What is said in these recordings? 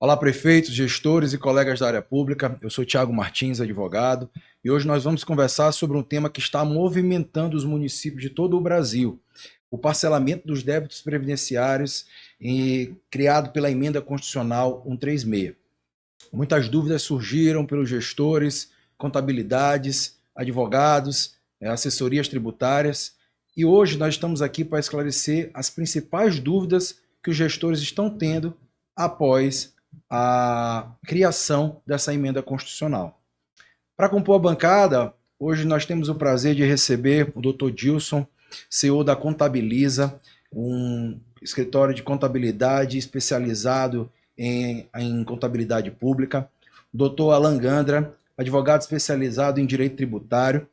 Olá, prefeitos, gestores e colegas da área pública. Eu sou Thiago Martins, advogado, e hoje nós vamos conversar sobre um tema que está movimentando os municípios de todo o Brasil: o parcelamento dos débitos previdenciários criado pela Emenda Constitucional 136. Muitas dúvidas surgiram pelos gestores, contabilidades, advogados, assessorias tributárias, e hoje nós estamos aqui para esclarecer as principais dúvidas que os gestores estão tendo após a criação dessa emenda constitucional. Para compor a bancada, hoje nós temos o prazer de receber o Dr. Dilson, CEO da Contabiliza, um escritório de contabilidade especializado em contabilidade pública, o Dr. Alan Gandra, advogado especializado em direito tributário.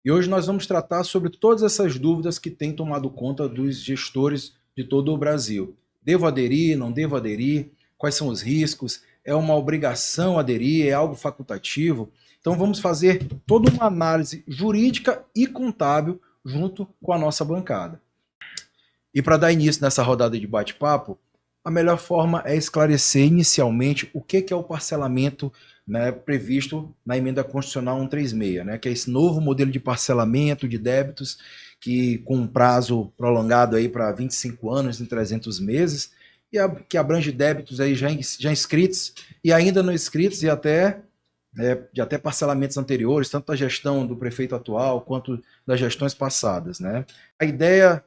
E hoje nós vamos tratar sobre todas essas dúvidas que têm tomado conta dos gestores de todo o Brasil. Devo aderir, não devo aderir? Quais são os riscos? É uma obrigação aderir? É algo facultativo? Então vamos fazer toda uma análise jurídica e contábil junto com a nossa bancada. E para dar início nessa rodada de bate-papo, a melhor forma é esclarecer inicialmente o que é o parcelamento, né, previsto na Emenda Constitucional 136, né, que é esse novo modelo de parcelamento de débitos que com um prazo prolongado aí para 25 anos em 300 meses, que abrange débitos aí já inscritos e ainda não inscritos e até parcelamentos anteriores, tanto da gestão do prefeito atual quanto das gestões passadas, né? A ideia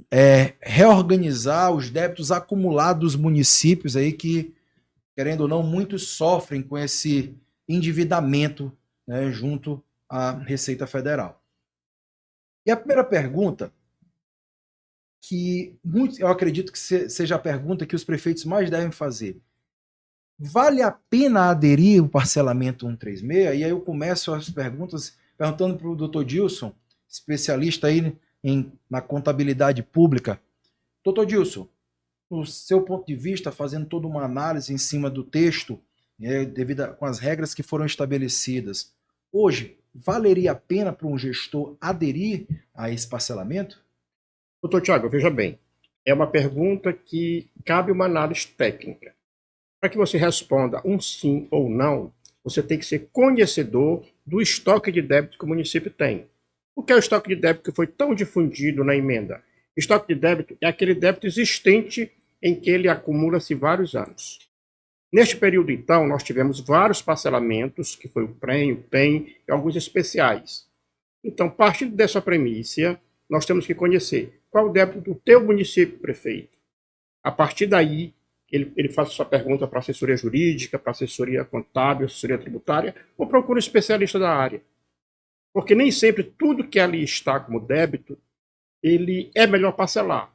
é reorganizar os débitos acumulados dos municípios aí que, querendo ou não, muitos sofrem com esse endividamento, né, junto à Receita Federal. E a primeira pergunta, que eu acredito que seja a pergunta que os prefeitos mais devem fazer: vale a pena aderir ao parcelamento 136? E aí eu começo as perguntas perguntando para o Dr. Dilson, especialista aí na contabilidade pública. Dr. Dilson, no seu ponto de vista, fazendo toda uma análise em cima do texto, com as regras que foram estabelecidas, hoje, valeria a pena para um gestor aderir a esse parcelamento? Doutor Thiago, veja bem, é uma pergunta que cabe uma análise técnica. Para que você responda um sim ou não, você tem que ser conhecedor do estoque de débito que o município tem. O que é o estoque de débito que foi tão difundido na emenda? Estoque de débito é aquele débito existente em que ele acumula-se vários anos. Neste período, então, nós tivemos vários parcelamentos, que foi o PREM, o PEN e alguns especiais. Então, partindo dessa premissa, nós temos que conhecer qual o débito do teu município, prefeito. A partir daí, ele faz sua pergunta para a assessoria jurídica, para a assessoria contábil, assessoria tributária, ou procura um especialista da área. Porque nem sempre tudo que ali está como débito, ele é melhor parcelar.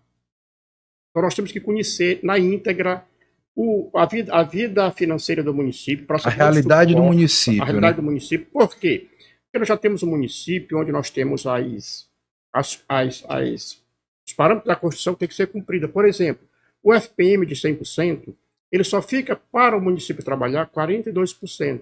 Então nós temos que conhecer na íntegra a vida financeira do município. A realidade do município. A realidade do município. Por quê? Porque nós já temos um município onde nós temos os parâmetros da Constituição que tem que ser cumprida. Por exemplo, o FPM de 100%, ele só fica para o município trabalhar 42%.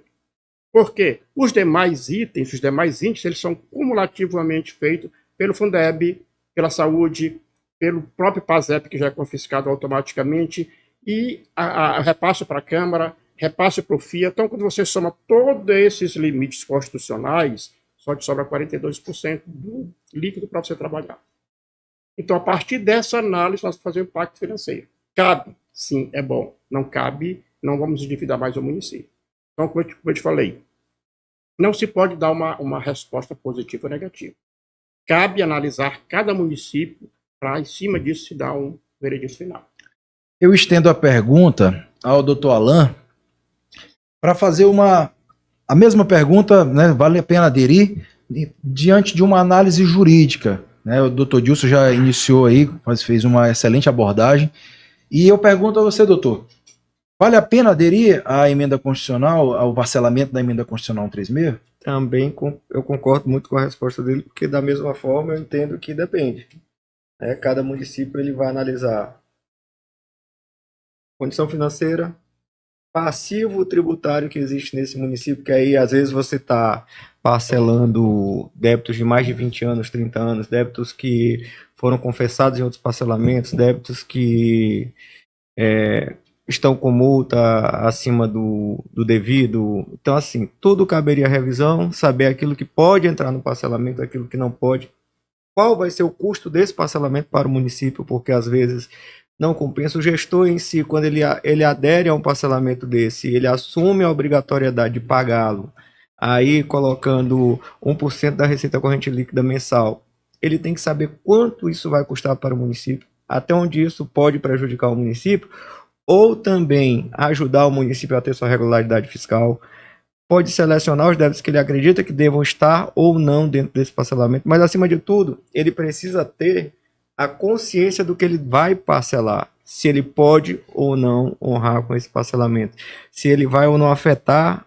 Por quê? Os demais itens, os demais índices, eles são cumulativamente feitos pelo Fundeb, pela Saúde, pelo próprio PASEP, que já é confiscado automaticamente, e a repasse para a Câmara, repasse para o FIA. Então, quando você soma todos esses limites constitucionais, só te sobra 42% do líquido para você trabalhar. Então, a partir dessa análise, nós vamos fazer o impacto financeiro. Cabe? Sim, é bom. Não cabe, não vamos endividar mais o município. Então, como eu te falei, não se pode dar uma resposta positiva ou negativa. Cabe analisar cada município para, em cima disso, se dar um veredito final. Eu estendo a pergunta ao Dr. Alan para fazer a mesma pergunta, né, vale a pena aderir, diante de uma análise jurídica, né? O Dr. Dilson já iniciou aí, fez uma excelente abordagem, e eu pergunto a você, doutor, vale a pena aderir à emenda constitucional, ao parcelamento da emenda constitucional 136? Também eu concordo muito com a resposta dele, porque da mesma forma eu entendo que depende. Cada município ele vai analisar condição financeira, passivo tributário que existe nesse município, que aí às vezes você está parcelando débitos de mais de 20 anos, 30 anos, débitos que foram confessados em outros parcelamentos, débitos que estão com multa acima do devido. Então, assim, tudo caberia revisão, saber aquilo que pode entrar no parcelamento, aquilo que não pode. Qual vai ser o custo desse parcelamento para o município, porque às vezes não compensa. O gestor em si, quando ele adere a um parcelamento desse, ele assume a obrigatoriedade de pagá-lo, aí colocando 1% da receita corrente líquida mensal, ele tem que saber quanto isso vai custar para o município, até onde isso pode prejudicar o município, ou também ajudar o município a ter sua regularidade fiscal. Pode selecionar os débitos que ele acredita que devam estar ou não dentro desse parcelamento, mas acima de tudo, ele precisa ter a consciência do que ele vai parcelar, se ele pode ou não honrar com esse parcelamento, se ele vai ou não afetar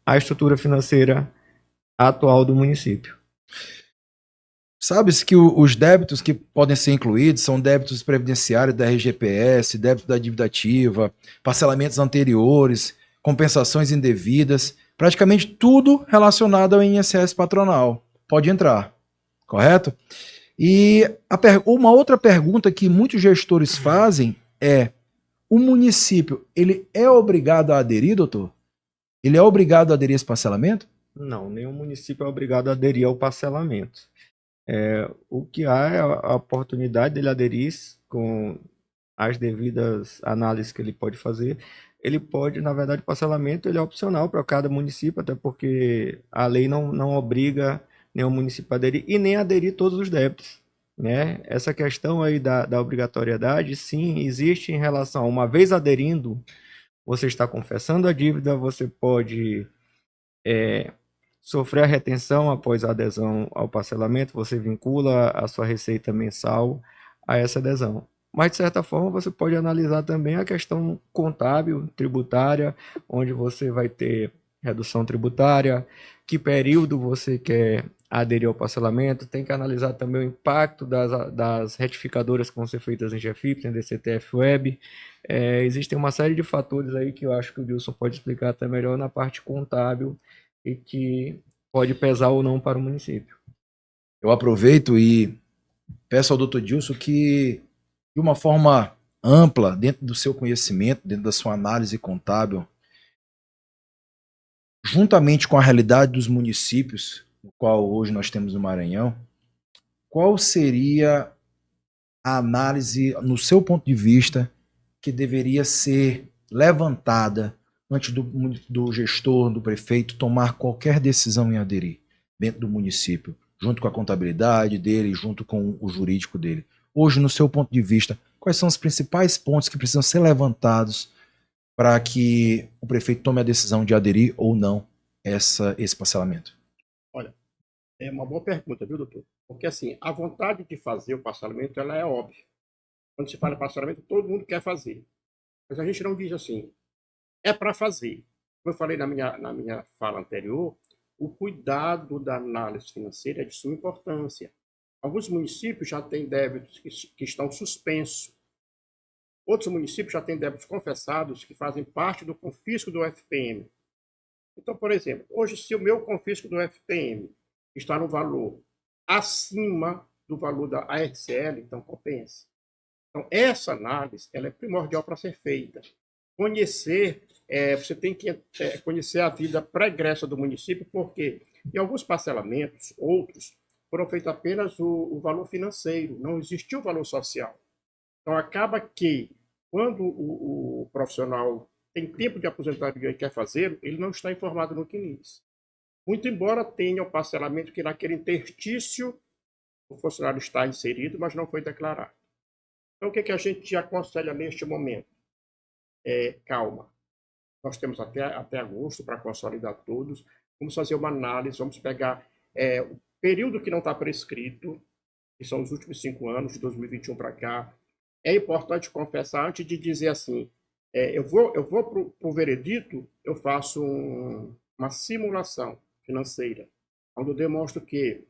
a estrutura financeira atual do município. Sabes que os débitos que podem ser incluídos são débitos previdenciários da RGPS, débito da dívida ativa, parcelamentos anteriores, compensações indevidas, praticamente tudo relacionado ao INSS patronal. Pode entrar, correto? E uma outra pergunta que muitos gestores fazem é: o município, ele é obrigado a aderir, doutor? Ele é obrigado a aderir a esse parcelamento? Não, nenhum município é obrigado a aderir ao parcelamento. O que há é a oportunidade dele aderir com as devidas análises que ele pode fazer. Ele pode, na verdade, o parcelamento ele é opcional para cada município, até porque a lei não obriga nenhum município a aderir e nem aderir todos os débitos, né? Essa questão aí da obrigatoriedade, sim, existe em relação a uma vez aderindo, você está confessando a dívida, você pode sofrer a retenção após a adesão ao parcelamento, você vincula a sua receita mensal a essa adesão. Mas, de certa forma, você pode analisar também a questão contábil, tributária, onde você vai ter redução tributária, que período você quer aderir ao parcelamento, tem que analisar também o impacto das retificadoras que vão ser feitas em GFIP, em DCTF Web. Existem uma série de fatores aí que eu acho que o Wilson pode explicar até melhor na parte contábil e que pode pesar ou não para o município. Eu aproveito e peço ao doutor Dilson que, de uma forma ampla, dentro do seu conhecimento, dentro da sua análise contábil, juntamente com a realidade dos municípios, no qual hoje nós temos no Maranhão, qual seria a análise, no seu ponto de vista, que deveria ser levantada antes do gestor, do prefeito, tomar qualquer decisão em aderir dentro do município, junto com a contabilidade dele, junto com o jurídico dele? Hoje, no seu ponto de vista, quais são os principais pontos que precisam ser levantados para que o prefeito tome a decisão de aderir ou não esse parcelamento? Olha, é uma boa pergunta, viu, doutor? Porque, assim, a vontade de fazer o parcelamento, ela é óbvia. Quando se fala em parcelamento, todo mundo quer fazer. Mas a gente não diz assim, é para fazer. Como eu falei na minha fala anterior, o cuidado da análise financeira é de suma importância. Alguns municípios já têm débitos que estão suspensos. Outros municípios já têm débitos confessados que fazem parte do confisco do FPM. Então, por exemplo, hoje, se o meu confisco do FPM está no valor acima do valor da ARCL, então compensa. Então, essa análise ela é primordial para ser feita. Você tem que conhecer a vida pregressa do município, porque em alguns parcelamentos, outros, foram feitos apenas o valor financeiro, não existiu o valor social. Então, acaba que, quando o profissional tem tempo de aposentadoria e quer fazer, ele não está informado no CNIS. Muito embora tenha o parcelamento que naquele interstício o funcionário está inserido, mas não foi declarado. Então, o que a gente aconselha neste momento? Calma. Nós temos até agosto para consolidar todos. Vamos fazer uma análise, vamos pegar o período que não está prescrito, que são os últimos 5 anos, de 2021 para cá. É importante confessar, antes de dizer assim, eu vou para o veredito, eu faço uma simulação financeira, onde eu demonstro que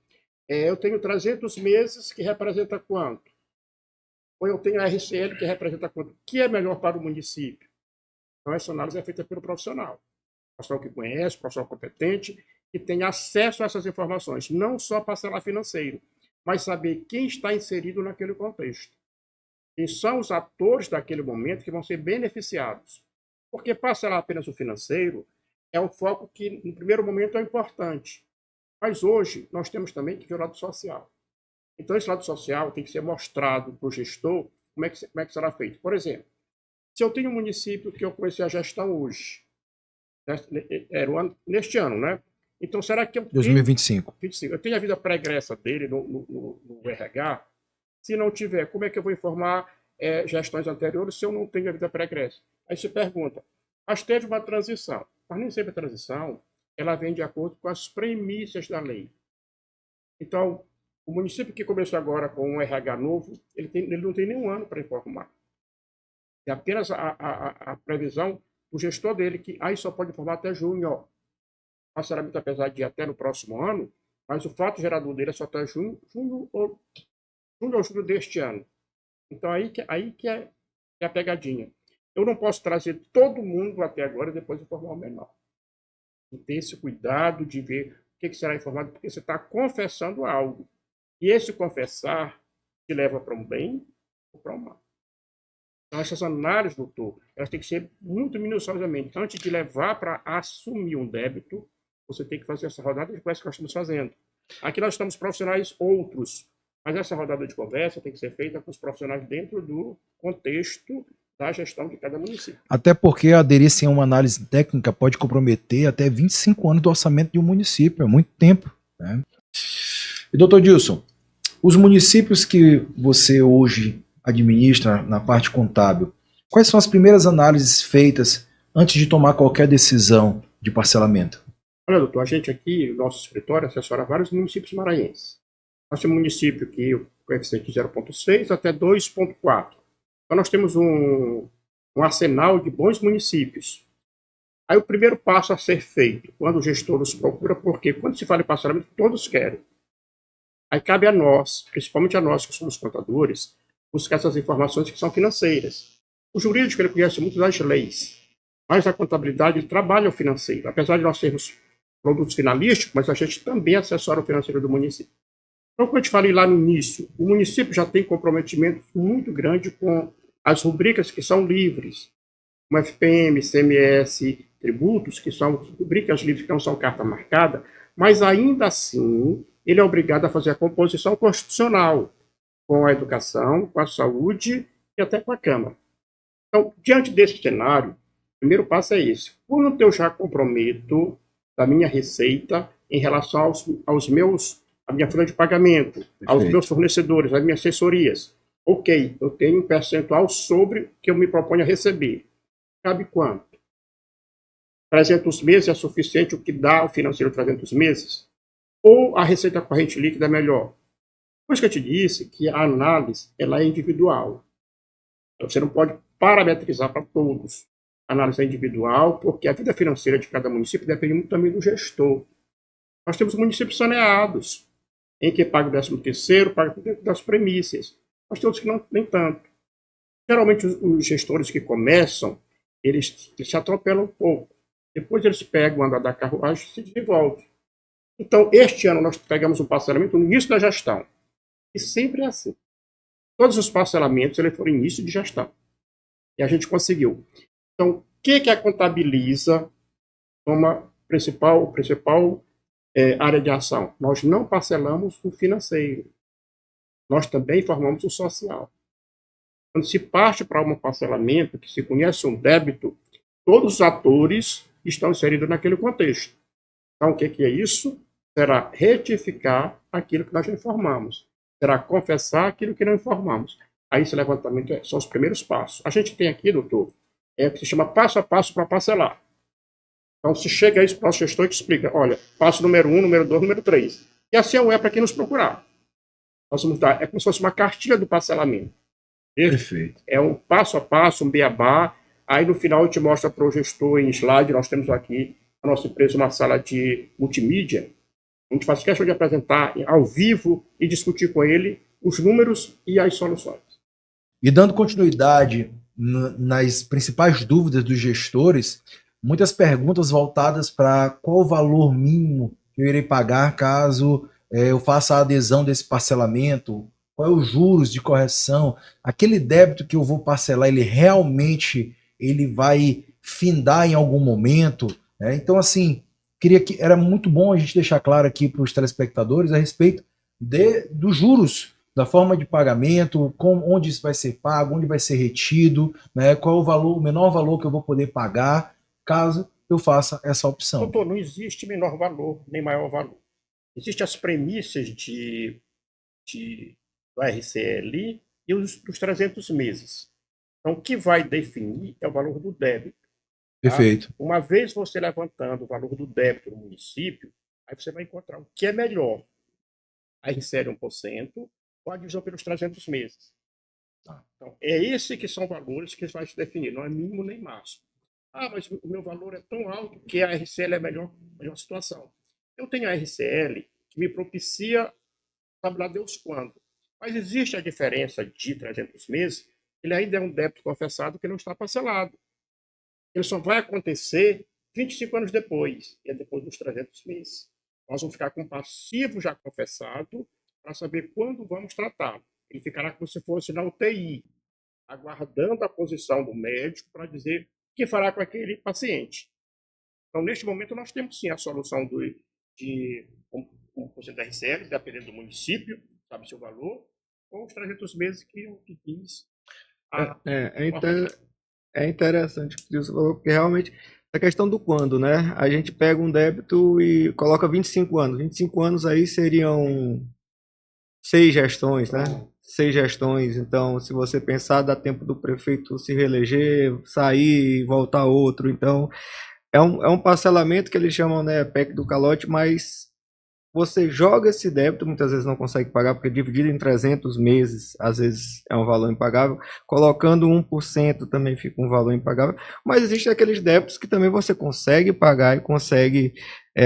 eu tenho 300 meses, que representa quanto? Ou eu tenho a RCL, que representa quanto? Que é melhor para o município? Então, essa análise é feita pelo profissional. Profissional que conhece, profissional competente, que tem acesso a essas informações. Não só parcelar financeiro, mas saber quem está inserido naquele contexto. Quem são os atores daquele momento que vão ser beneficiados. Porque parcelar apenas o financeiro é um foco que, no primeiro momento, é importante. Mas hoje, nós temos também que ver o lado social. Então, esse lado social tem que ser mostrado para o gestor como é que será feito. Por exemplo, se eu tenho um município que eu comecei a gestão hoje, era neste ano, né? Então, será que eu tenho, 2025. eu tenho a vida pregressa dele no RH? Se não tiver, como é que eu vou informar gestões anteriores se eu não tenho a vida pregressa? Aí se pergunta, mas teve uma transição. Mas nem sempre a transição ela vem de acordo com as premissas da lei. Então, o município que começou agora com um RH novo, ele não tem nenhum ano para informar. É apenas a previsão do gestor dele, que aí só pode informar até junho. Parcelamento, apesar de ir até no próximo ano, mas o fato gerador dele é só até junho ou julho deste ano. Então, aí que é a pegadinha. Eu não posso trazer todo mundo até agora e depois informar o menor. E ter esse cuidado de ver o que será informado, porque você está confessando algo. E esse confessar te leva para um bem ou para um mal. Então, essas análises, doutor, elas têm que ser muito minuciosamente. Antes de levar para assumir um débito, você tem que fazer essa rodada de conversa que nós estamos fazendo. Aqui nós estamos profissionais outros, mas essa rodada de conversa tem que ser feita com os profissionais dentro do contexto da gestão de cada município. Até porque aderir sem uma análise técnica pode comprometer até 25 anos do orçamento de um município, é muito tempo, né? E doutor Dilson, os municípios que você hoje administra na parte contábil, quais são as primeiras análises feitas antes de tomar qualquer decisão de parcelamento? Olha, doutor, a gente aqui, nosso escritório, assessora vários municípios maranhenses. Nós temos um município que o coeficiente de 0,6 até 2,4. Então, nós temos um arsenal de bons municípios. Aí, o primeiro passo a ser feito, quando o gestor nos procura, porque quando se fala em parcelamento, todos querem. Aí, cabe a nós, principalmente a nós que somos contadores, buscar essas informações que são financeiras. O jurídico, ele conhece muito das leis, mas a contabilidade, ele trabalha o financeiro. Apesar de nós sermos produtos finalísticos, mas a gente também assessora o financeiro do município. Então, como eu te falei lá no início, o município já tem comprometimento muito grande com as rubricas que são livres, como FPM, CMS, tributos, que são rubricas livres, que não são carta marcada, mas ainda assim ele é obrigado a fazer a composição constitucional com a educação, com a saúde e até com a Câmara. Então, diante desse cenário, o primeiro passo é esse. Quanto eu já comprometo da minha receita em relação à minha folha de pagamento, aos meus fornecedores, às minhas assessorias? Ok, eu tenho um percentual sobre o que eu me proponho a receber. Cabe quanto? 300 meses é suficiente o que dá o financeiro 300 meses? Ou a receita corrente líquida é melhor? Por isso que eu te disse que a análise ela é individual. Você não pode parametrizar para todos. A análise é individual, porque a vida financeira de cada município depende muito também do gestor. Nós temos municípios saneados, em que paga o 13º, paga dentro das premissas. Nós temos que não, nem tanto. Geralmente, os gestores que começam, eles se atropelam um pouco. Depois eles pegam o andar da carruagem e se desenvolvem. Então, este ano nós pegamos um parcelamento no início da gestão. E sempre é assim. Todos os parcelamentos eles foram início de gestão. E a gente conseguiu. Então, o que a contabiliza como principal área de ação? Nós não parcelamos o financeiro. Nós também formamos o social. Quando se parte para um parcelamento, que se conhece um débito, todos os atores estão inseridos naquele contexto. Então, o que é isso? Será retificar aquilo que nós já informamos. Será confessar aquilo que não informamos. Aí esse levantamento são os primeiros passos. A gente tem aqui, doutor, o que se chama passo a passo para parcelar. Então, se chega isso para o nosso gestor e te explica, olha, passo número 1, número 2, número 3. E assim é para quem nos procurar. Nós vamos dar, é como se fosse uma cartilha do parcelamento. Perfeito. É um passo a passo, um beabá. Aí no final a gente mostra para o gestor em slide. Nós temos aqui na nossa empresa uma sala de multimídia. A gente faz questão de apresentar ao vivo e discutir com ele os números e as soluções. E dando continuidade nas principais dúvidas dos gestores, muitas perguntas voltadas para qual o valor mínimo que eu irei pagar caso eu faça a adesão desse parcelamento, qual é os juros de correção, aquele débito que eu vou parcelar, ele realmente ele vai findar em algum momento, né? Então, assim, era muito bom a gente deixar claro aqui para os telespectadores a respeito dos juros, da forma de pagamento, onde isso vai ser pago, onde vai ser retido, né? Qual é o valor, o menor valor que eu vou poder pagar, caso eu faça essa opção. Doutor, não existe menor valor nem maior valor. Existem as premissas do RCL e dos 300 meses. Então, o que vai definir é o valor do débito. Tá? Perfeito. Uma vez você levantando o valor do débito no município, aí você vai encontrar o que é melhor. A RCL 1% ou a divisão pelos 300 meses. Então, é esse que são valores que vai se definir, não é mínimo nem máximo. Ah, mas o meu valor é tão alto que a RCL é a melhor situação. Eu tenho a RCL que me propicia, sabe lá Deus quando. Mas existe a diferença de 300 meses, ele ainda é um débito confessado que não está parcelado. Ele só vai acontecer 25 anos depois, e é depois dos 300 meses. Nós vamos ficar com o passivo já confessado para saber quando vamos tratá-lo. Ele ficará como se fosse na UTI, aguardando a posição do médico para dizer o que fará com aquele paciente. Então, neste momento, nós temos sim a solução de 1% da RCL, dependendo do município, sabe seu valor, ou os 300 meses que diz. É interessante o que você falou, porque realmente a questão do quando, né? A gente pega um débito e coloca 25 anos. 25 anos aí seriam 6 gestões, né? 6 gestões. Então, se você pensar, dá tempo do prefeito se reeleger, sair e voltar outro. Então, é um parcelamento que eles chamam, né, PEC do calote, mas você joga esse débito, muitas vezes não consegue pagar, porque dividido em 300 meses, às vezes é um valor impagável. Colocando 1% também fica um valor impagável. Mas existem aqueles débitos que também você consegue pagar e consegue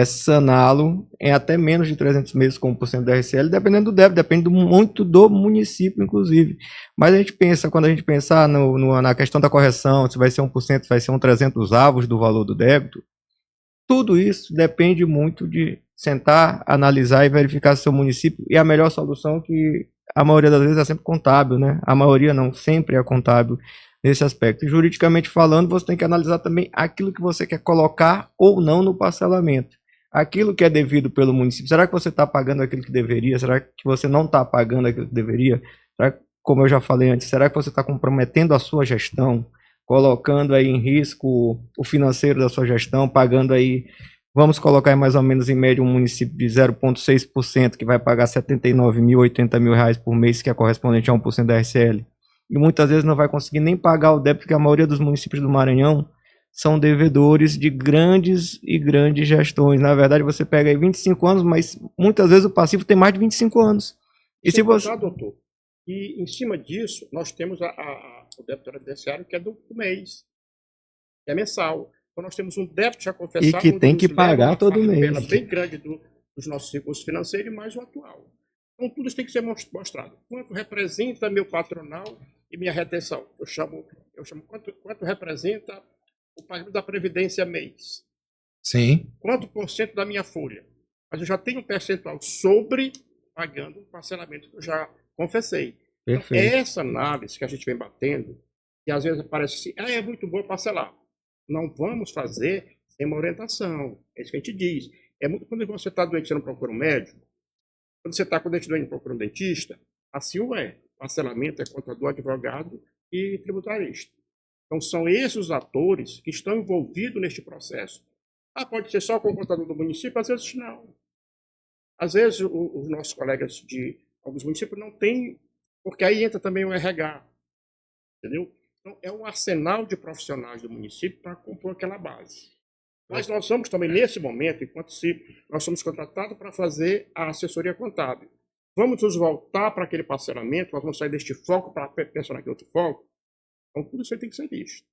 saná-lo em até menos de 300 meses com 1% da RCL, dependendo do débito, depende muito do município, inclusive. Mas a gente pensa, quando a gente pensar na questão da correção, se vai ser 1%, se vai ser um 300avos do valor do débito, tudo isso depende muito de sentar, analisar e verificar seu município, e a melhor solução que a maioria das vezes é sempre contábil, né? A maioria não, sempre é contábil nesse aspecto. E, juridicamente falando, você tem que analisar também aquilo que você quer colocar ou não no parcelamento. Aquilo que é devido pelo município, será que você está pagando aquilo que deveria? Será que você não está pagando aquilo que deveria? Será que, como eu já falei antes, será que você está comprometendo a sua gestão, colocando aí em risco o financeiro da sua gestão, pagando aí, vamos colocar aí mais ou menos em média um município de 0,6% que vai pagar R$79 mil, R$80 mil por mês, que é correspondente a 1% da RCL. E muitas vezes não vai conseguir nem pagar o débito, porque a maioria dos municípios do Maranhão são devedores de grandes e grandes gestões. Na verdade, você pega aí 25 anos, mas muitas vezes o passivo tem mais de 25 anos. E se você... doutor, e em cima disso, nós temos o débito previdenciário, que é do mês, que é mensal. Então, nós temos um débito já confessado. E que tem que pagar todo mês. Bem grande dos nossos recursos financeiros e mais o atual. Então, tudo isso tem que ser mostrado. Quanto representa meu patronal e minha retenção? Eu chamo quanto representa o pagamento da Previdência mês. Sim. Quanto por cento da minha folha? Mas eu já tenho um percentual sobre pagando o parcelamento que eu já confessei. Então, é essa análise que a gente vem batendo, que às vezes parece assim, é muito bom parcelar. Não vamos fazer sem uma orientação. É isso que a gente diz. Quando você está doente, você não procura um médico. Quando você está com o dente doente, procura um dentista. Assim o é. Parcelamento é contador, advogado e tributarista. Então, são esses os atores que estão envolvidos neste processo. Pode ser só com o contador do município? Às vezes não. Às vezes os nossos colegas de alguns municípios não têm, porque aí entra também o RH. Entendeu? Então, é um arsenal de profissionais do município para compor aquela base. Mas nós somos também, nesse momento, nós somos contratados para fazer a assessoria contábil. Vamos nos voltar para aquele parcelamento, nós vamos sair deste foco para pensar naquele outro foco. Então, tudo isso aí tem que ser visto.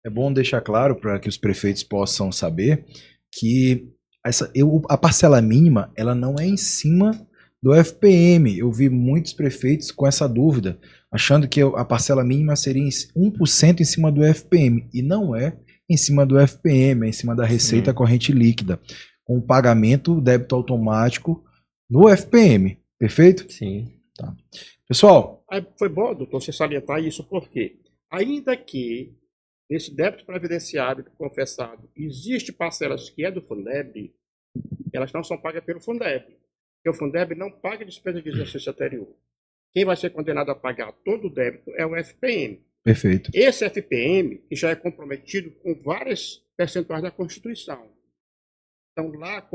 É bom deixar claro para que os prefeitos possam saber que a parcela mínima ela não é em cima do FPM. Eu vi muitos prefeitos com essa dúvida, achando que a parcela mínima seria 1% em cima do FPM. E não é em cima do FPM, é em cima da receita corrente líquida, com o pagamento débito automático no FPM. Perfeito? Sim. Pessoal, Aí foi bom, doutor, você salientar isso, porque ainda que nesse débito previdenciário confessado existe parcelas que é do Fundeb, elas não são pagas pelo Fundeb, porque o Fundeb não paga despesa de exercício anterior. Quem vai ser condenado a pagar todo o débito é o FPM. perfeito. Esse FPM que já é comprometido com várias percentuais da Constituição. Então, lá,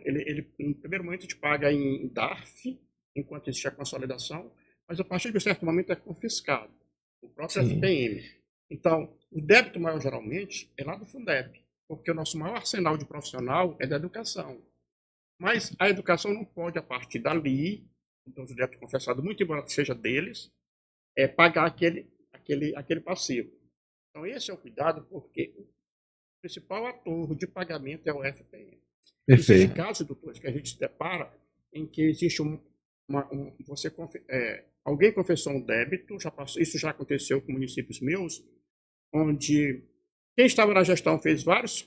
ele no primeiro momento, te paga em DARF, enquanto existe a consolidação, mas a partir de um certo momento é confiscado, o próprio Sim. FPM. Então, o débito maior, geralmente, é lá do Fundeb, porque o nosso maior arsenal de profissional é da educação. Mas a educação não pode, a partir dali, então, o débito confessado, muito embora seja deles, pagar aquele passivo. Então, esse é o cuidado, porque o principal ator de pagamento é o FPM. Existem Perfeito. casos, doutores, que a gente se depara em que existe alguém confessou um débito, isso já aconteceu com municípios meus, onde quem estava na gestão fez várias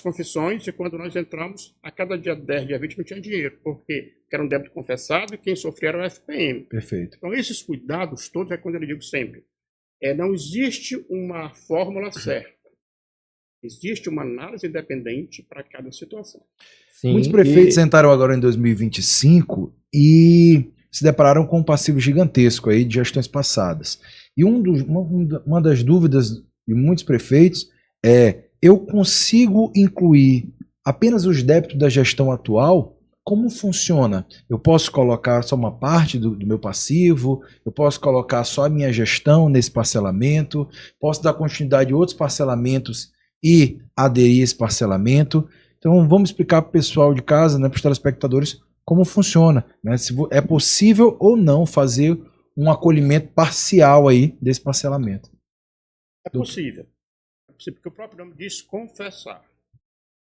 confissões e quando nós entramos, a cada dia 10, dia 20 não tinha dinheiro, porque era um débito confessado e quem sofria era o FPM. Perfeito. Então, esses cuidados todos é quando eu digo sempre, não existe uma fórmula certa. Existe uma análise independente para cada situação. Sim, Muitos prefeitos entraram agora em 2025 e se depararam com um passivo gigantesco aí de gestões passadas. E uma das dúvidas de muitos prefeitos eu consigo incluir apenas os débitos da gestão atual? Como funciona? Eu posso colocar só uma parte do meu passivo? Eu posso colocar só a minha gestão nesse parcelamento? Posso dar continuidade a outros parcelamentos e aderir a esse parcelamento? Então vamos explicar para o pessoal de casa, né, para os telespectadores, como funciona, né, se é possível ou não fazer um acolhimento parcial aí desse parcelamento. É possível. É possível, porque o próprio nome diz confessar.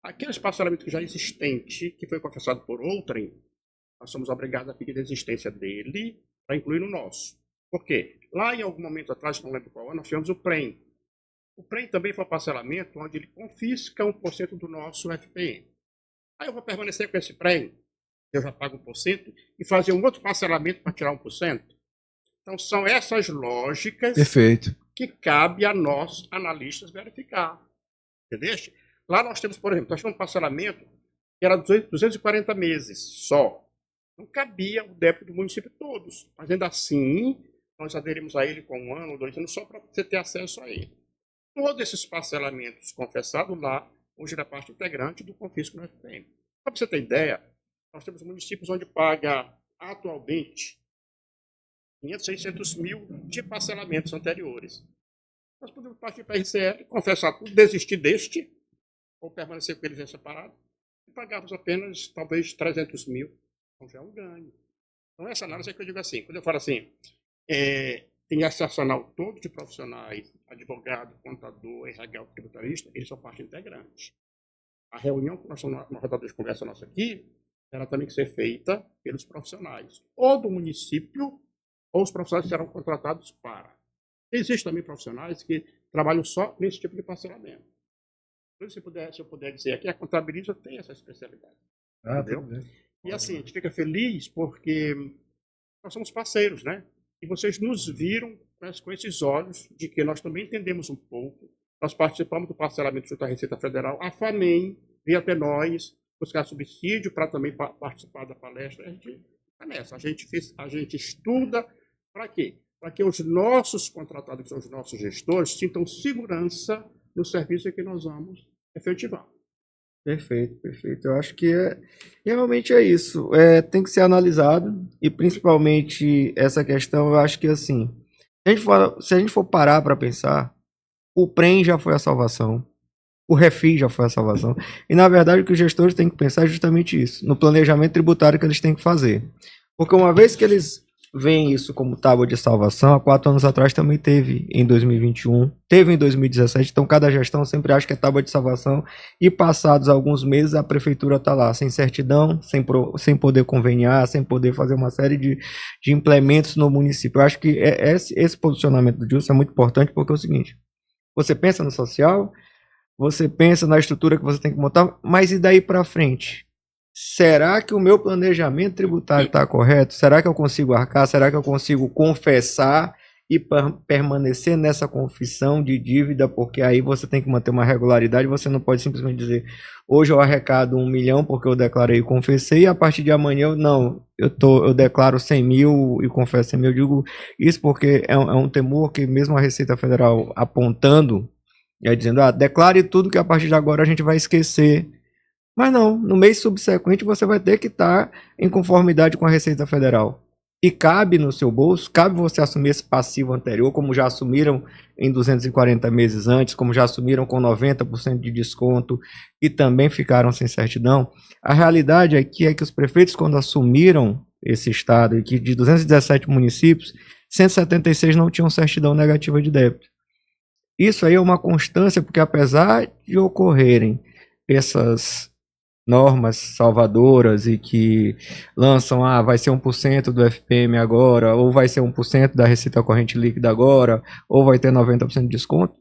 Aqueles parcelamentos que já existente, que foi confessado por outrem, nós somos obrigados a pedir a existência dele para incluir no nosso. Por quê? Lá em algum momento atrás, não lembro qual ano, nós tivemos o PREM. O PREM também foi um parcelamento onde ele confisca 1% do nosso FPM. Aí eu vou permanecer com esse PREM, eu já pago 1%, e fazer um outro parcelamento para tirar 1%. Então são essas lógicas Perfeito. que cabe a nós, analistas, verificar. Entendeu? Lá nós temos, por exemplo, nós temos um parcelamento que era 240 meses só. Não cabia o débito do município todos, mas ainda assim nós aderimos a ele com 1 ano, 2 anos, só para você ter acesso a ele. Todos esses parcelamentos confessados lá, hoje é parte integrante do confisco no FPM. Só para você ter ideia, nós temos municípios onde paga atualmente 500, 600 mil de parcelamentos anteriores. Nós podemos partir para a RCL, confessar tudo, desistir deste, ou permanecer com eles em separado, e pagarmos apenas, talvez, 300 mil. Então já é um ganho. Então essa análise é que eu digo assim, quando eu falo assim, tem esse arsenal todo de profissionais, advogado, contador, RH, tributarista, eles são parte integrante. A reunião que nós estamos na rodada de conversa nossa aqui, ela também tem que ser feita pelos profissionais, ou do município, ou os profissionais serão contratados para. Existem também profissionais que trabalham só nesse tipo de parcelamento. Então, se eu puder dizer aqui, a contabilista tem essa especialidade. Entendeu? E assim, a gente fica feliz porque nós somos parceiros, né? E vocês nos viram com esses olhos de que nós também entendemos um pouco. Nós participamos do parcelamento junto à Receita Federal. A FAMEM veio até nós buscar subsídio para também participar da palestra. A gente está nessa. A gente estuda para quê? Para que os nossos contratados, que são os nossos gestores, sintam segurança no serviço que nós vamos efetivar. Perfeito, perfeito. Eu acho que realmente é isso. Tem que ser analisado e principalmente essa questão, eu acho que assim, se a gente for parar para pensar, o PREM já foi a salvação, o Refis já foi a salvação, e na verdade o que os gestores têm que pensar é justamente isso, no planejamento tributário que eles têm que fazer. Porque uma vez que eles veem isso como tábua de salvação, há 4 anos atrás também teve em 2021, teve em 2017, então cada gestão sempre acha que é tábua de salvação, e passados alguns meses a prefeitura está lá, sem certidão, sem poder conveniar, sem poder fazer uma série de implementos no município. Eu acho que esse posicionamento do Gilson é muito importante, porque é o seguinte, você pensa no social, você pensa na estrutura que você tem que montar, mas e daí para frente? será que o meu planejamento tributário está correto? Será que eu consigo arcar? Será que eu consigo confessar e permanecer nessa confissão de dívida? Porque aí você tem que manter uma regularidade, você não pode simplesmente dizer, hoje eu arrecado 1 milhão porque eu declarei e confessei, e a partir de amanhã eu declaro 100 mil e confesso 100 mil. Eu digo isso porque é um temor que mesmo a Receita Federal apontando, dizendo, declare tudo que a partir de agora a gente vai esquecer. Mas não, no mês subsequente você vai ter que estar em conformidade com a Receita Federal. E cabe no seu bolso, cabe você assumir esse passivo anterior, como já assumiram em 240 meses antes, como já assumiram com 90% de desconto e também ficaram sem certidão. A realidade aqui é que os prefeitos, quando assumiram esse estado, e que de 217 municípios, 176 não tinham certidão negativa de débito. Isso aí é uma constância, porque apesar de ocorrerem essas normas salvadoras e que lançam, vai ser 1% do FPM agora, ou vai ser 1% da receita corrente líquida agora, ou vai ter 90% de desconto,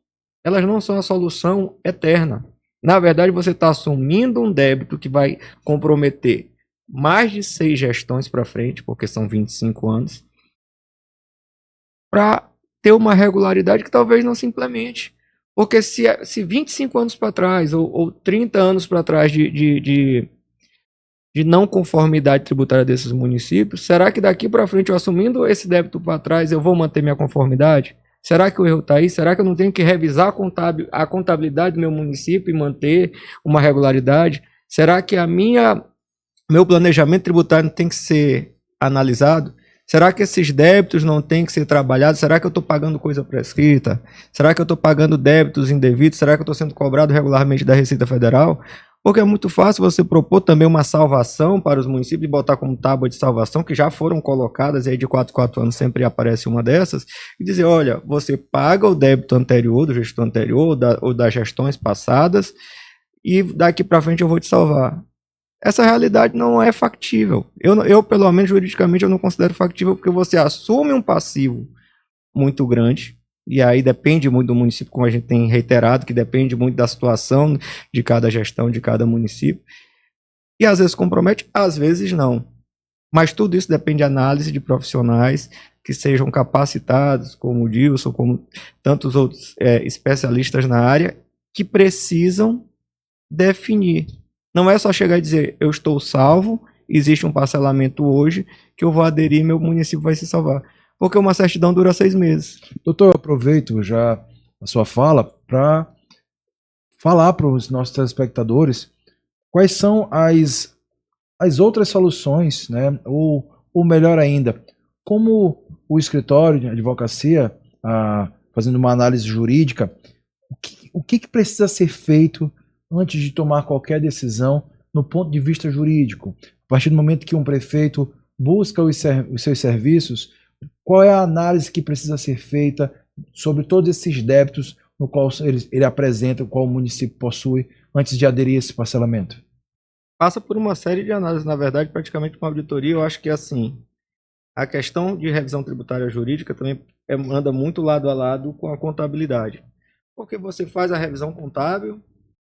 elas não são a solução eterna. Na verdade, você está assumindo um débito que vai comprometer mais de 6 gestões para frente, porque são 25 anos, para ter uma regularidade que talvez não se implemente. Porque se 25 anos para trás, ou 30 anos para trás de não conformidade tributária desses municípios, será que daqui para frente, eu assumindo esse débito para trás, eu vou manter minha conformidade? Será que o erro está aí? Será que eu não tenho que revisar a contabilidade do meu município e manter uma regularidade? Será que meu planejamento tributário tem que ser analisado? Será que esses débitos não têm que ser trabalhados? Será que eu estou pagando coisa prescrita? Será que eu estou pagando débitos indevidos? Será que eu estou sendo cobrado regularmente da Receita Federal? Porque é muito fácil você propor também uma salvação para os municípios e botar como tábua de salvação, que já foram colocadas, e aí de 4 em 4 anos sempre aparece uma dessas, e dizer, olha, você paga o débito anterior, do gestor anterior, ou das gestões passadas, e daqui para frente eu vou te salvar. Essa realidade não é factível. Eu, pelo menos juridicamente, eu não considero factível, porque você assume um passivo muito grande, e aí depende muito do município, como a gente tem reiterado, que depende muito da situação de cada gestão, de cada município, e às vezes compromete, às vezes não. Mas tudo isso depende de análise de profissionais que sejam capacitados, como o Dilson, como tantos outros especialistas na área, que precisam definir. Não é só chegar e dizer, eu estou salvo, existe um parcelamento hoje, que eu vou aderir e meu município vai se salvar. Porque uma certidão dura 6 meses. Doutor, eu aproveito já a sua fala para falar para os nossos telespectadores quais são as outras soluções, né? Ou melhor ainda, como o escritório de advocacia, fazendo uma análise jurídica, o que precisa ser feito antes de tomar qualquer decisão no ponto de vista jurídico? A partir do momento que um prefeito busca os seus serviços, qual é a análise que precisa ser feita sobre todos esses débitos no qual ele apresenta, o qual o município possui, antes de aderir a esse parcelamento? Passa por uma série de análises, na verdade, praticamente uma auditoria. Eu acho que, assim, a questão de revisão tributária jurídica também anda muito lado a lado com a contabilidade. Porque você faz a revisão contábil,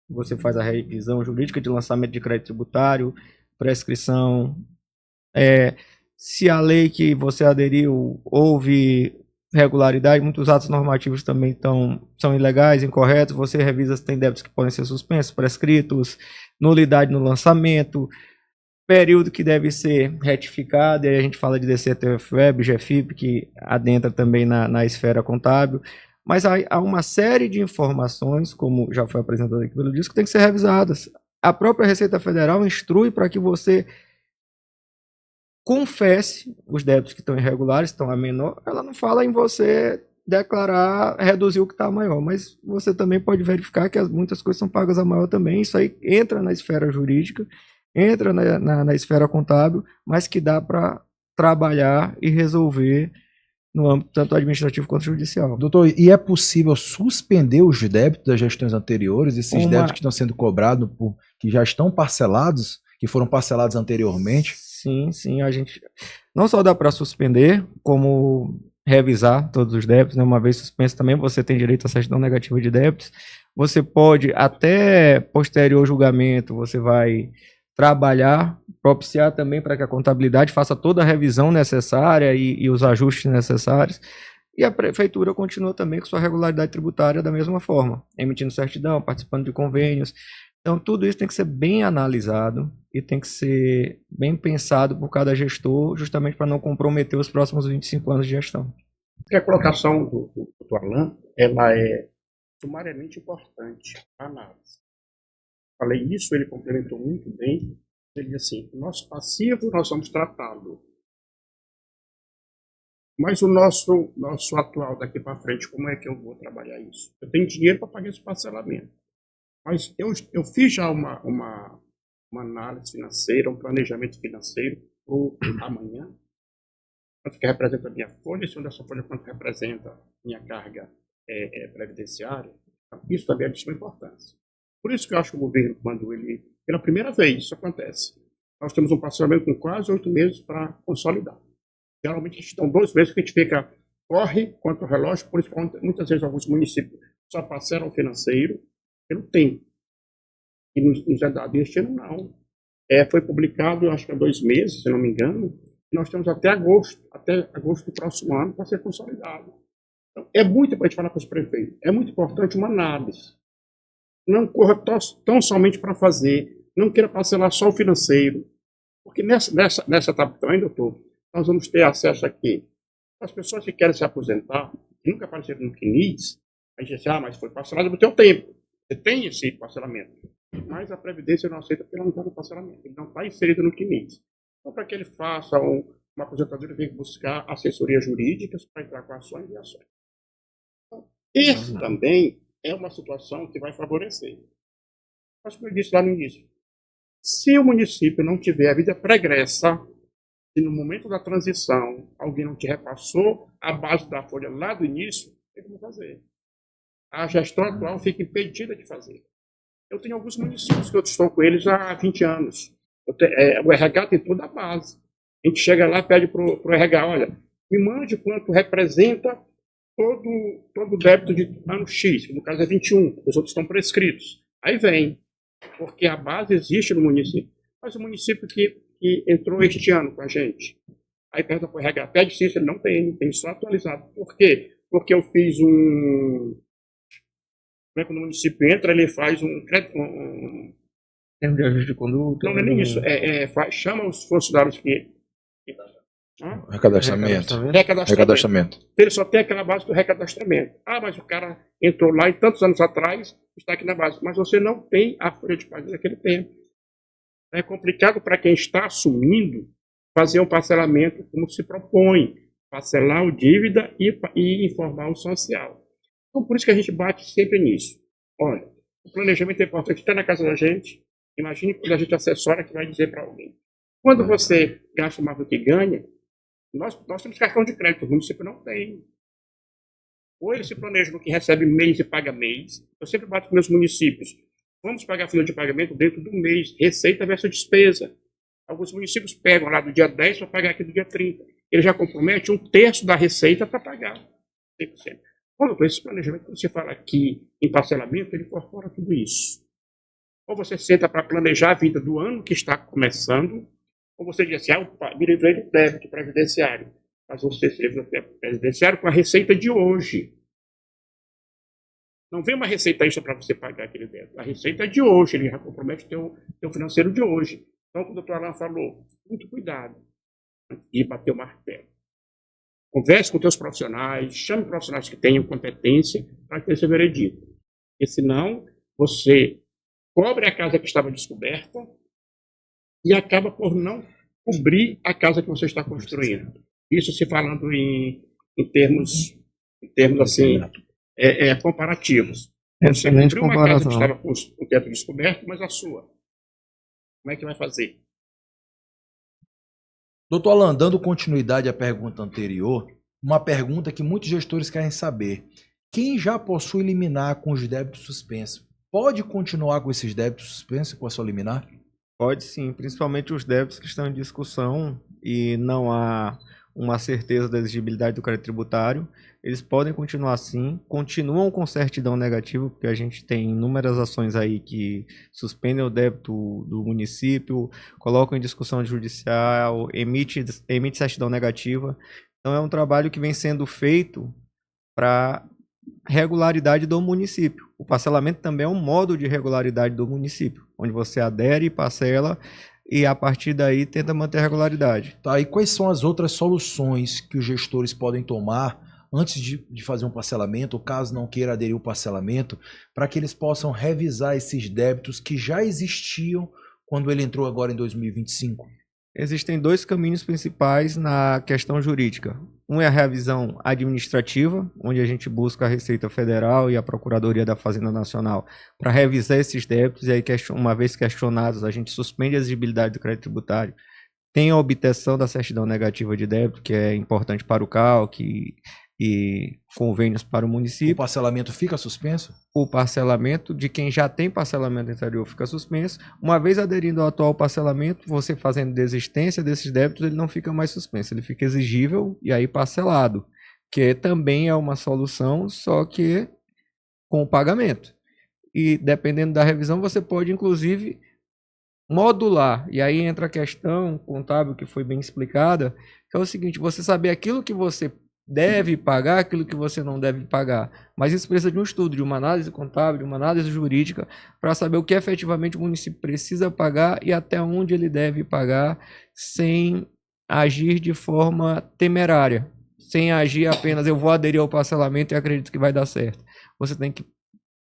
você faz a revisão jurídica de lançamento de crédito tributário, prescrição, se a lei que você aderiu houve regularidade, muitos atos normativos também são ilegais, incorretos, você revisa se tem débitos que podem ser suspensos, prescritos, nulidade no lançamento, período que deve ser retificado, e aí a gente fala de DCTF-Web, GFIP, que adentra também na esfera contábil. Mas há uma série de informações, como já foi apresentado aqui pelo Disco, que tem que ser revisadas. A própria Receita Federal instrui para que você confesse os débitos que estão irregulares, estão a menor. Ela não fala em você declarar, reduzir o que está a maior, mas você também pode verificar que muitas coisas são pagas a maior também. Isso aí entra na esfera jurídica, entra na esfera contábil, mas que dá para trabalhar e resolver no âmbito tanto administrativo quanto judicial. Doutor, e é possível suspender os débitos das gestões anteriores, esses débitos que estão sendo cobrados, que já estão parcelados, que foram parcelados anteriormente? Sim, a gente não só dá para suspender, como revisar todos os débitos, né? Uma vez suspenso também você tem direito à certidão negativa de débitos. Você pode, até posterior julgamento, você vai trabalhar, propiciar também para que a contabilidade faça toda a revisão necessária e os ajustes necessários. E a prefeitura continua também com sua regularidade tributária da mesma forma, emitindo certidão, participando de convênios. Então, tudo isso tem que ser bem analisado e tem que ser bem pensado por cada gestor, justamente para não comprometer os próximos 25 anos de gestão. A colocação do Alan, ela é sumariamente importante, a análise. Falei isso, ele complementou muito bem. Ele disse assim, o nosso passivo nós vamos tratá-lo. Mas o nosso atual daqui para frente, como é que eu vou trabalhar isso? Eu tenho dinheiro para pagar esse parcelamento. Mas eu fiz já uma análise financeira, um planejamento financeiro para amanhã. Quanto que representa a minha folha, e segundo essa folha, quanto representa minha carga previdenciária. Isso também é de suma importância. Por isso que eu acho que o governo, quando ele, pela primeira vez, isso acontece, nós temos um parcelamento com quase 8 meses para consolidar. Geralmente, estão 2 meses que a gente corre contra o relógio, por isso que muitas vezes alguns municípios só parcelam financeiro pelo tempo. E nos é dado. Este ano não. Foi publicado, acho que há 2 meses, se não me engano, e nós temos até agosto do próximo ano para ser consolidado. Então, é muito importante falar com os prefeitos, é muito importante uma análise. Não corra tão somente para fazer, não queira parcelar só o financeiro, porque nessa etapa também, doutor, nós vamos ter acesso aqui. As pessoas que querem se aposentar, que nunca apareceram no CNIS, a gente diz, mas foi parcelado no teu tempo. Você tem esse parcelamento. Mas a Previdência não aceita porque ela não está no parcelamento. Ele não está inserido no CNIS. Então, para que ele faça uma aposentadoria, ele tem que buscar assessorias jurídicas para entrar com ações e ações. Então, esse também é uma situação que vai favorecer. Mas, como eu disse lá no início, se o município não tiver a vida pregressa, se no momento da transição alguém não te repassou a base da folha lá do início, tem como fazer. A gestão atual fica impedida de fazer. Eu tenho alguns municípios que eu estou com eles há 20 anos. O RH tem toda a base. A gente chega lá e pede para o RH, olha, me mande quanto representa todo o débito de ano X, que no caso é 21, os outros estão prescritos. Aí vem, porque a base existe no município. Mas o município que entrou este ano com a gente, aí pergunta para o RH, pede sim, ele não tem só atualizado. Por quê? Porque eu fiz quando o município entra, ele faz Termo de ajuste de conduta. Não é nem isso. Chama os funcionários que. Recadastramento. Ele só tem aquela base do recadastramento. Mas o cara entrou lá e tantos anos atrás, está aqui na base. Mas você não tem a folha de pagamento naquele tempo. É complicado para quem está assumindo fazer um parcelamento como se propõe. Parcelar o dívida e informar o social. Então, por isso que a gente bate sempre nisso. Olha, o planejamento é importante, está na casa da gente. Imagine quando a gente assessora que vai dizer para alguém. Quando você gasta mais do que ganha, nós temos cartão de crédito, o município não tem. Ou ele se planeja no que recebe mês e paga mês. Eu sempre bato com meus municípios. Vamos pagar a folha de pagamento dentro do mês, receita versus despesa. Alguns municípios pegam lá do dia 10 para pagar aqui do dia 30. Ele já compromete 1/3 da receita para pagar. 100%. Quando esse planejamento, quando você fala aqui em parcelamento, ele incorpora tudo isso. Ou você senta para planejar a vida do ano que está começando, ou você diz assim, me livrei do débito previdenciário. Mas você se livra do débito previdenciário com a receita de hoje. Não vem uma receita extra para você pagar aquele débito. A receita é de hoje, ele já compromete o teu financeiro de hoje. Então, como o doutor Alan falou, muito cuidado e bater o martelo. Converse com teus profissionais, chame profissionais que tenham competência para ter esse veredito. Porque senão, você cobre a casa que estava descoberta e acaba por não cobrir a casa que você está construindo. Isso se falando em termos assim, comparativos. Você cobriu uma casa que estava com o teto descoberto, mas a sua. Como é que vai fazer? Doutor Alan, dando continuidade à pergunta anterior, uma pergunta que muitos gestores querem saber. Quem já possui liminar com os débitos suspensos, pode continuar com esses débitos suspensos com a sua liminar? Pode sim, principalmente os débitos que estão em discussão e não há uma certeza da exigibilidade do crédito tributário, eles podem continuar assim, continuam com certidão negativa, porque a gente tem inúmeras ações aí que suspendem o débito do município, colocam em discussão judicial, emite certidão negativa. Então é um trabalho que vem sendo feito para regularidade do município. O parcelamento também é um modo de regularidade do município, onde você adere, parcela e a partir daí tenta manter a regularidade. Tá, e quais são as outras soluções que os gestores podem tomar antes de fazer um parcelamento, ou caso não queira aderir ao parcelamento, para que eles possam revisar esses débitos que já existiam quando ele entrou agora em 2025? Existem dois caminhos principais na questão jurídica. Um é a revisão administrativa, onde a gente busca a Receita Federal e a Procuradoria da Fazenda Nacional para revisar esses débitos, e aí, uma vez questionados, a gente suspende a exigibilidade do crédito tributário. Tem a obtenção da certidão negativa de débito, que é importante para o CALC e convênios para o município. O parcelamento fica suspenso? O parcelamento de quem já tem parcelamento anterior fica suspenso. Uma vez aderindo ao atual parcelamento, você fazendo desistência desses débitos, ele não fica mais suspenso, ele fica exigível e aí parcelado, que também é uma solução, só que com o pagamento. E dependendo da revisão, você pode inclusive modular. E aí entra a questão contábil que foi bem explicada, que é o seguinte: você saber aquilo que você deve pagar, aquilo que você não deve pagar. Mas isso precisa de um estudo, de uma análise contábil, de uma análise jurídica, para saber o que efetivamente o município precisa pagar e até onde ele deve pagar, sem agir de forma temerária, sem agir apenas eu vou aderir ao parcelamento e acredito que vai dar certo. Você tem que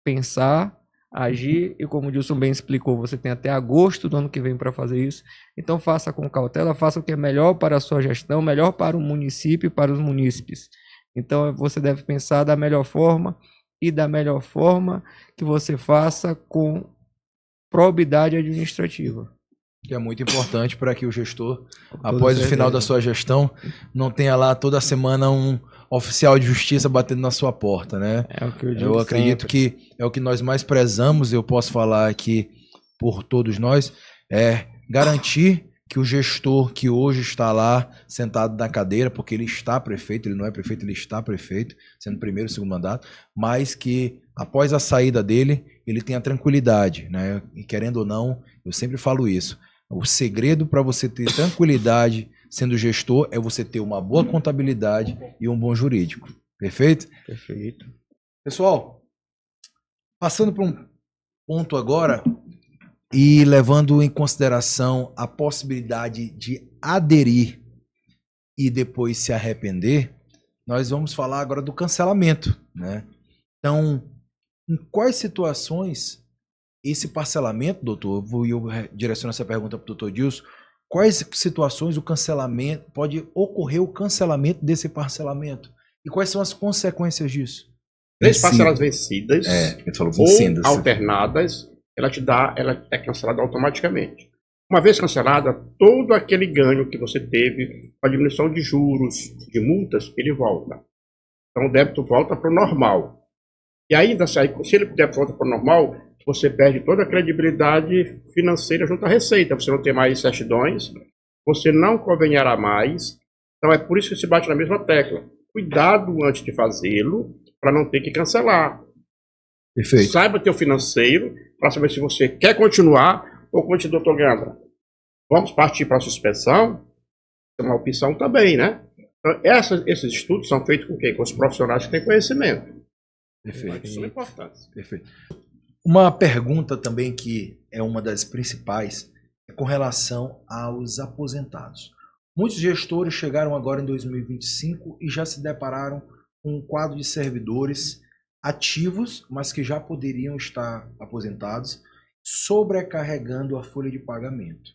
pensar, agir, e como o Dilson bem explicou, você tem até agosto do ano que vem para fazer isso. Então faça com cautela, faça o que é melhor para a sua gestão, melhor para o município e para os munícipes. Então você deve pensar da melhor forma, e da melhor forma que você faça com probidade administrativa. Que é muito importante para que o gestor, após o final da sua gestão, não tenha lá toda semana um oficial de justiça batendo na sua porta, né? É o que eu digo. Eu acredito que é o que nós mais prezamos, eu posso falar aqui por todos nós, é garantir que o gestor que hoje está lá sentado na cadeira, porque ele está prefeito, ele não é prefeito, ele está prefeito, sendo primeiro e segundo mandato, mas que após a saída dele, ele tenha tranquilidade, né? E querendo ou não, eu sempre falo isso, o segredo para você ter tranquilidade sendo gestor é você ter uma boa contabilidade e um bom jurídico. Perfeito? Perfeito. Pessoal, passando para um ponto agora e levando em consideração a possibilidade de aderir e depois se arrepender, nós vamos falar agora do cancelamento, né? Então, em quais situações esse parcelamento, doutor, eu direciono essa pergunta para o doutor Dilson, quais situações pode ocorrer o cancelamento desse parcelamento? E quais são as consequências disso? 3 parcelas vencidas ou alternadas, ela é cancelada automaticamente. Uma vez cancelada, todo aquele ganho que você teve com a diminuição de juros, de multas, ele volta. Então o débito volta para o normal. E ainda, se ele débito volta para o normal, você perde toda a credibilidade financeira junto à Receita. Você não tem mais certidões, você não convenhará mais. Então é por isso que se bate na mesma tecla. Cuidado antes de fazê-lo, para não ter que cancelar. Perfeito. Saiba teu financeiro, para saber se você quer continuar, ou como disse o doutor Gandra, vamos partir para a suspensão? É uma opção também, né? Então, esses estudos são feitos com quem? Com os profissionais que têm conhecimento. Perfeito. Isso é importante. Perfeito. Uma pergunta também que é uma das principais é com relação aos aposentados. Muitos gestores chegaram agora em 2025 e já se depararam com um quadro de servidores ativos, mas que já poderiam estar aposentados, sobrecarregando a folha de pagamento.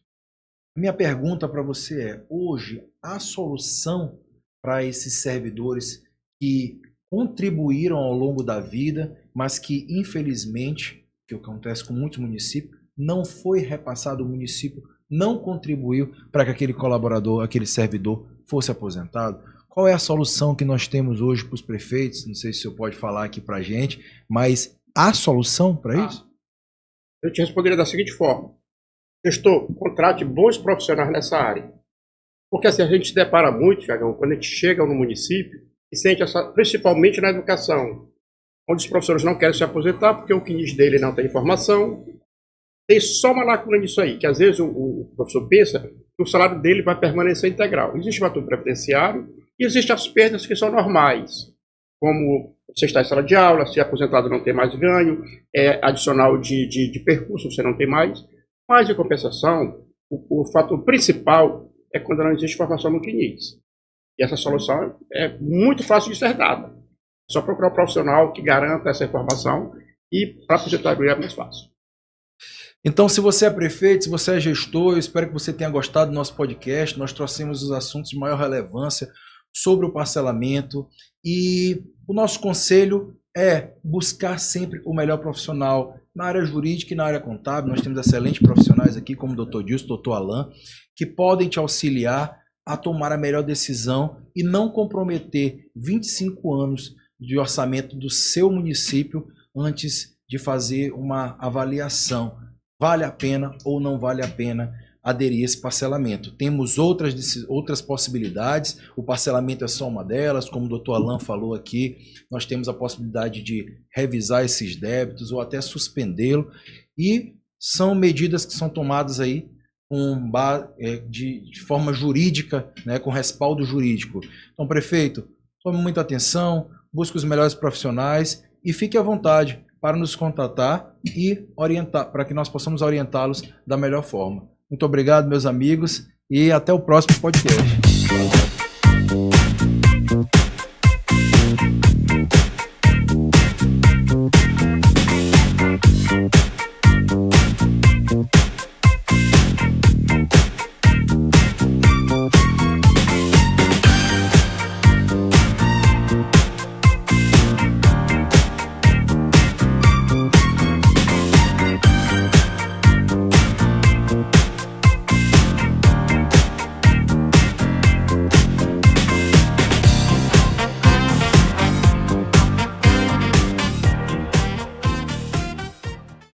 Minha pergunta para você é: hoje há solução para esses servidores que contribuíram ao longo da vida, mas que infelizmente, que acontece com muitos municípios, não foi repassado, o município não contribuiu para que aquele colaborador, aquele servidor fosse aposentado? Qual é a solução que nós temos hoje para os prefeitos? Não sei se o senhor pode falar aqui para a gente, mas há solução para isso? Eu te responderia da seguinte forma: gestor, contrate bons profissionais nessa área. Porque assim, a gente se depara muito, Thiagão, quando a gente chega no município e sente principalmente na educação, onde os professores não querem se aposentar porque o CNIS dele não tem informação. Tem só uma lacuna nisso aí, que às vezes o professor pensa que o salário dele vai permanecer integral. Existe o fator previdenciário e existem as perdas que são normais, como você está em sala de aula, se aposentado não tem mais ganho, adicional de percurso você não tem mais. Mas, em compensação, o fator principal é quando não existe formação no CNIS. E essa solução é muito fácil de ser dada. É só procurar um profissional que garanta essa informação e para a aposentadoria é mais fácil. Então, se você é prefeito, se você é gestor, eu espero que você tenha gostado do nosso podcast. Nós trouxemos os assuntos de maior relevância sobre o parcelamento e o nosso conselho é buscar sempre o melhor profissional na área jurídica e na área contábil. Nós temos excelentes profissionais aqui, como o Dr. Dilson, o Dr. Alain, que podem te auxiliar a tomar a melhor decisão e não comprometer 25 anos de orçamento do seu município antes de fazer uma avaliação. Vale a pena ou não vale a pena aderir a esse parcelamento? Temos outras possibilidades, o parcelamento é só uma delas, como o Dr. Alain falou aqui, nós temos a possibilidade de revisar esses débitos ou até suspendê-lo, e são medidas que são tomadas aí de forma jurídica, né, com respaldo jurídico. Então, prefeito, tome muita atenção, busque os melhores profissionais e fique à vontade para nos contatar e orientar, para que nós possamos orientá-los da melhor forma. Muito obrigado, meus amigos, e até o próximo podcast.